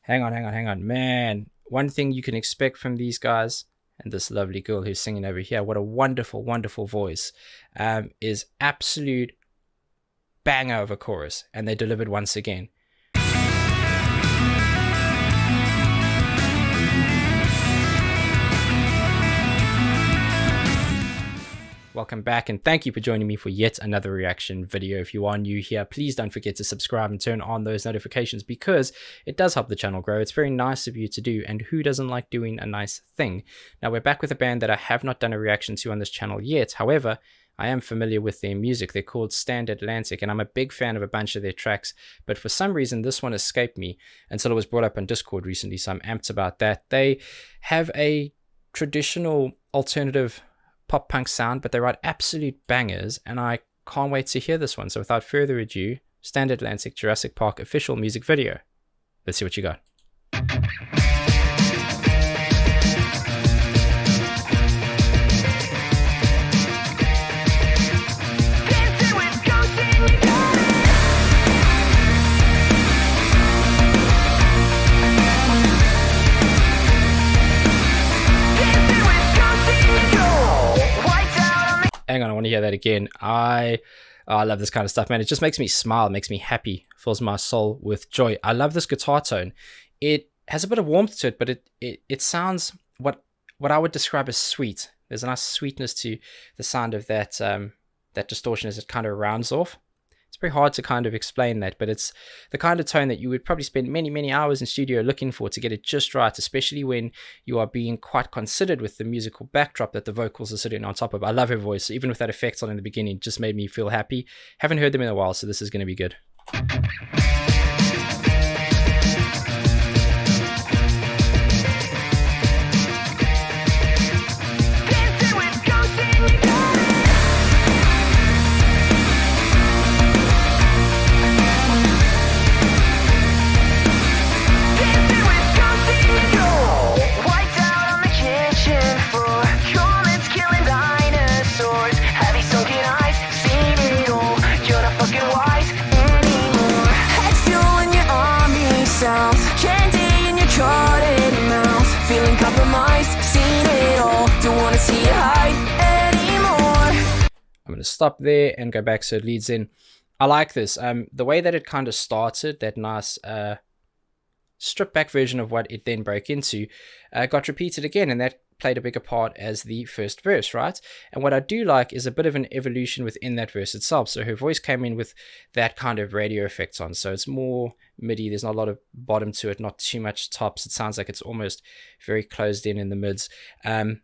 Hang on. Man, one thing you can expect from these guys and this lovely girl who's singing over here, what a wonderful, wonderful voice, is absolute banger of a chorus. And they delivered once again. Welcome back, and thank you for joining me for yet another reaction video. If you are new here, please don't forget to subscribe and turn on those notifications because it does help the channel grow. It's very nice of you to do, and who doesn't like doing a nice thing? Now, we're back with a band that I have not done a reaction to on this channel yet. However, I am familiar with their music. They're called Stand Atlantic, and I'm a big fan of a bunch of their tracks, but for some reason this one escaped me until it was brought up on Discord recently, so I'm amped about that. They have a traditional alternative pop punk sound, but they write absolute bangers, and I can't wait to hear this one. So without further ado, Stand Atlantic Jurassic Park official music video. Let's see what you got. Hang on, I want to hear that again. I love this kind of stuff, man. It just makes me smile, makes me happy, fills my soul with joy. I love this guitar tone. It has a bit of warmth to it, but it sounds what I would describe as sweet. There's a nice sweetness to the sound of that that distortion as it kind of rounds off. It's very hard to kind of explain that, but it's the kind of tone that you would probably spend many, many hours in studio looking for to get it just right, especially when you are being quite considered with the musical backdrop that the vocals are sitting on top of. I love her voice. Even with that effect on in the beginning, it just made me feel happy. Haven't heard them in a while, so this is going to be good. I'm going to stop there and go back so it leads in. I like this. The way that it kind of started, that nice stripped back version of what it then broke into, got repeated again, and that played a bigger part as the first verse, right? And what I do like is a bit of an evolution within that verse itself. So her voice came in with that kind of radio effects on, so it's more MIDI. There's not a lot of bottom to it, not too much tops. It sounds like it's almost very closed in the mids. A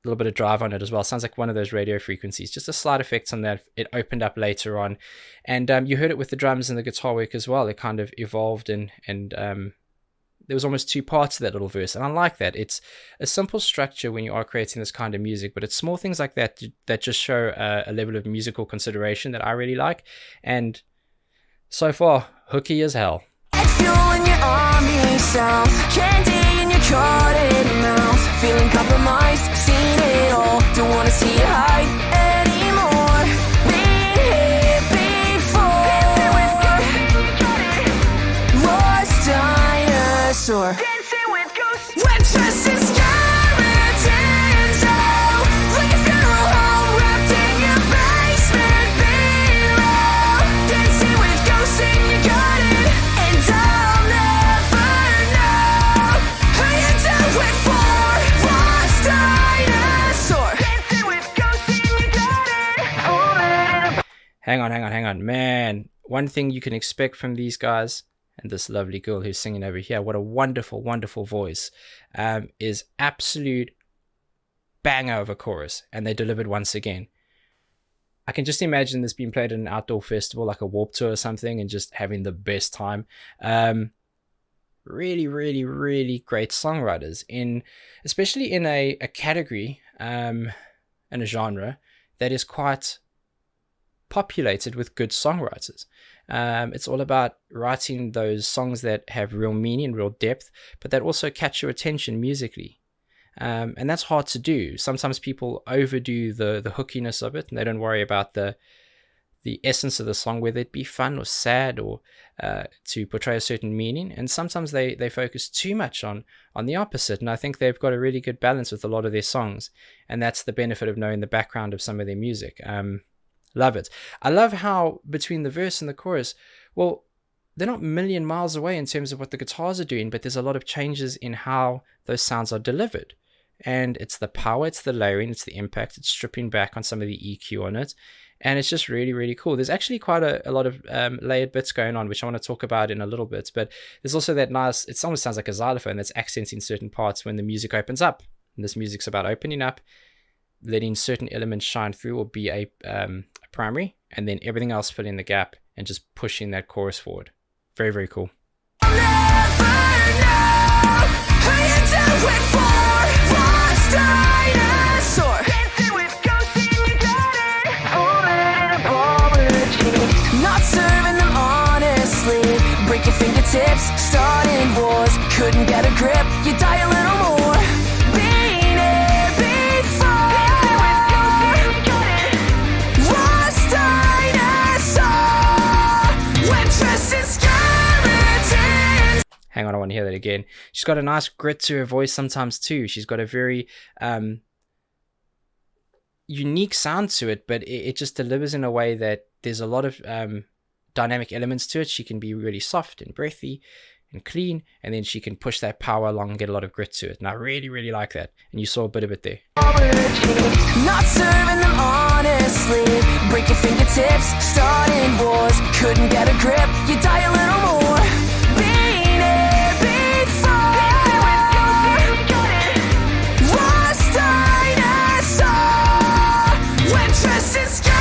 little bit of drive on it as well. Sounds like one of those radio frequencies. Just a slight effect on that. It opened up later on, and you heard it with the drums and the guitar work as well. It kind of evolved, and there was almost two parts to that little verse, and I like that. It's a simple structure when you are creating this kind of music, but it's small things like that that just show a level of musical consideration that I really like. And so far, hooky as hell. Fuel in your army sounds, candy in your carted mouth, feeling compromised, seen it all, don't wanna see it hide anymore. Been here before, lost dinosaur, dancing with ghosts, we're just in skeletons, oh, like a funeral home wrapped in your basement below, dancing with ghosts in your garden. I'll never know who you dealt with for lost dinosaur. Dancing with ghosts in your garden. Hang on. Man, one thing you can expect from these guys and this lovely girl who's singing over here, what a wonderful, wonderful voice, is absolute banger of a chorus, and they delivered once again. I can just imagine this being played at an outdoor festival like a Warped Tour or something and just having the best time. Really, really, really great songwriters, especially in a category and a genre that is quite populated with good songwriters. It's all about writing those songs that have real meaning, real depth, but that also catch your attention musically. And that's hard to do. Sometimes people overdo the hookiness of it, and they don't worry about the the essence of the song, whether it be fun or sad or to portray a certain meaning. And sometimes they focus too much on the opposite. And I think they've got a really good balance with a lot of their songs. And that's the benefit of knowing the background of some of their music. Love it. I love how between the verse and the chorus, well, they're not a million miles away in terms of what the guitars are doing, but there's a lot of changes in how those sounds are delivered. And it's the power, it's the layering, it's the impact, it's stripping back on some of the EQ on it. And it's just really, really cool. There's actually quite a lot of layered bits going on, which I want to talk about in a little bit. But there's also that nice, it almost sounds like a xylophone that's accenting certain parts when the music opens up. And this music's about opening up, letting certain elements shine through or be a primary, and then everything else fill in the gap and just pushing that chorus forward. Very, very cool. Not serving them honestly. Break your fingertips, starting wars. Couldn't get a grip, you die a little more. Been here before. Lost dinosaur. When dressed in skeletons. Hang on, I want to hear that again. She's got a nice grit to her voice sometimes too. She's got a very unique sound to it, but it just delivers in a way that there's a lot of dynamic elements to it. She can be really soft and breathy and clean, and then she can push that power along and get a lot of grit to it. And I really, really like that. And you saw a bit of it there. Not serving them honestly. Break your fingertips, starting wars. Couldn't get a grip, you die a little more. Been here before. Lost dinosaur. When dressed in skeletons.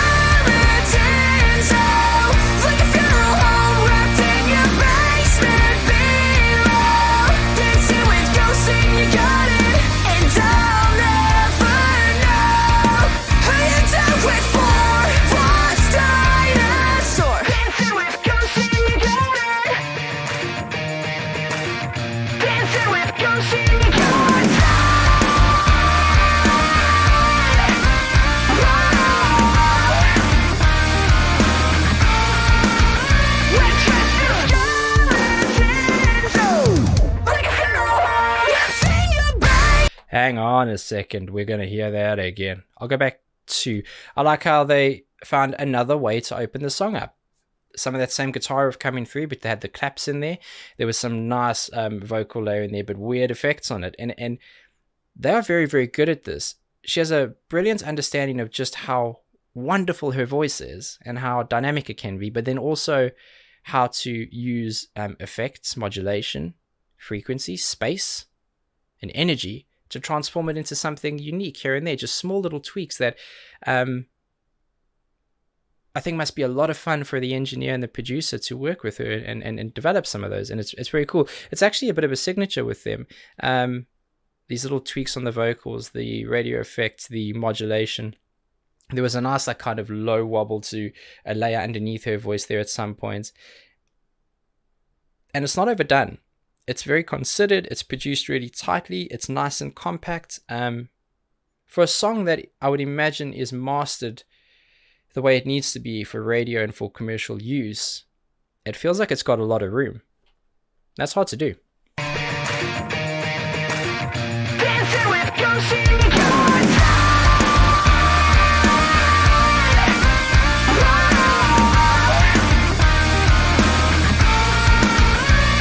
Oh, like a funeral home wrapped in your basement below. Dancing with ghosts and you got it. And I'll never know who you dealt with for. Lost dinosaur. Dancing with ghosts and you got it. Dancing with ghosts and you got it. When dressed in skeletons. Oh, like a funeral home wrapped in your basement. Hang on a second. We're going to hear that again. I'll go back to, I like how they found another way to open the song up. Some of that same guitar riff coming through, but they had the claps in there. There was some nice vocal layer in there, but weird effects on it. And they are very, very good at this. She has a brilliant understanding of just how wonderful her voice is and how dynamic it can be, but then also how to use effects, modulation, frequency, space, and energy to transform it into something unique here and there. Just small little tweaks that I think must be a lot of fun for the engineer and the producer to work with her and develop some of those. And it's very cool. It's actually a bit of a signature with them. These little tweaks on the vocals, the radio effect, the modulation. There was a nice like kind of low wobble to a layer underneath her voice there at some points. And it's not overdone. It's very considered. It's produced really tightly. It's nice and compact. For a song that I would imagine is mastered the way it needs to be for radio and for commercial use, it feels like it's got a lot of room. That's hard to do. Dancing with ghosts in your garden.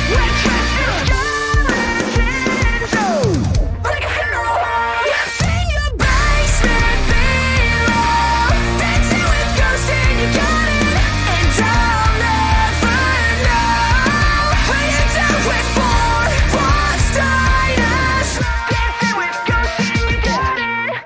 When dressed in skeletons. Oh, like a funeral home wrapped in your basement below. Dancing with ghosts and you got it. And I'll never know who you dealt with for. Lost dinosaur. Dancing with ghosts and you got it.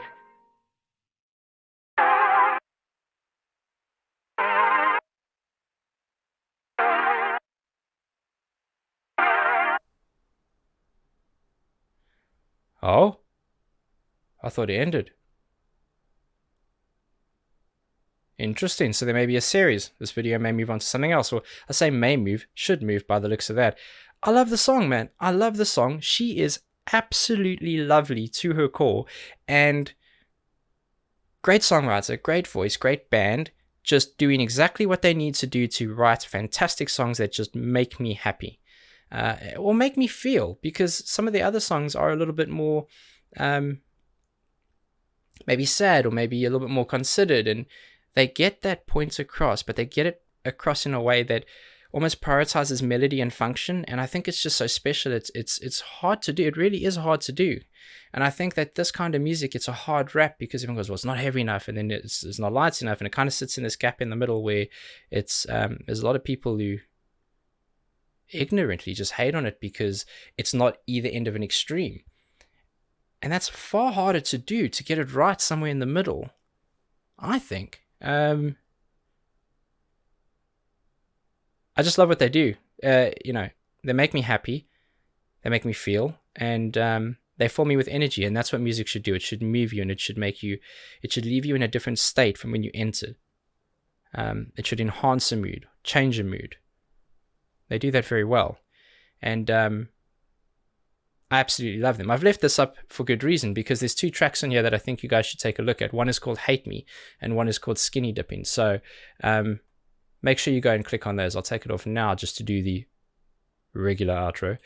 Oh? I thought it ended. Interesting. So there may be a series. This video may move on to something else. Or I say may move, should move by the looks of that. I love the song, man. I love the song. She is absolutely lovely to her core. And great songwriter, great voice, great band. just doing exactly what they need to do to write fantastic songs that just make me happy, or make me feel, because some of the other songs are a little bit more maybe sad, or maybe a little bit more considered, and they get that point across, but they get it across in a way that almost prioritizes melody and function. And I think it's just so special. It's hard to do. It really is hard to do. And I think that this kind of music, it's a hard rap, because everyone goes, well, it's not heavy enough, and then it's not light enough, and it kind of sits in this gap in the middle where it's there's a lot of people who ignorantly just hate on it because it's not either end of an extreme. And that's far harder to do, to get it right somewhere in the middle, I think. I just love what they do. You know, they make me happy, they make me feel, and they fill me with energy. And that's what music should do. It should move you, and it should make you, it should leave you in a different state from when you entered. It should enhance a mood, change a mood. They do that very well. And I absolutely love them. I've left this up for good reason, because there's 2 tracks on here that I think you guys should take a look at. One is called Hate Me, and one is called Skinny Dipping. So make sure you go and click on those. I'll take it off now just to do the regular outro.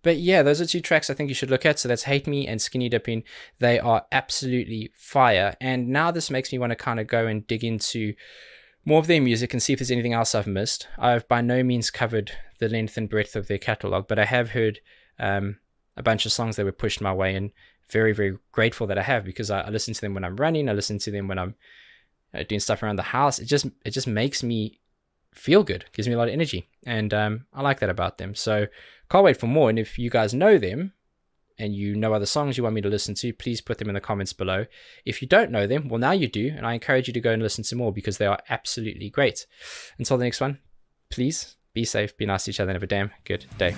But yeah, those are 2 tracks I think you should look at. So that's Hate Me and Skinny Dipping. They are absolutely fire. And now this makes me want to kind of go and dig into more of their music and see if there's anything else I've missed. I've by no means covered the length and breadth of their catalog, but I have heard a bunch of songs that were pushed my way, and very, very grateful that I have, because I listen to them when I'm running. I listen to them when I'm doing stuff around the house. It just makes me feel good, gives me a lot of energy, and I like that about them. So can't wait for more. And if you guys know them and you know other songs you want me to listen to, please put them in the comments below. If you don't know them, well, now you do, and I encourage you to go and listen to more, because they are absolutely great. Until the next one, please be safe, be nice to each other, and have a damn good day.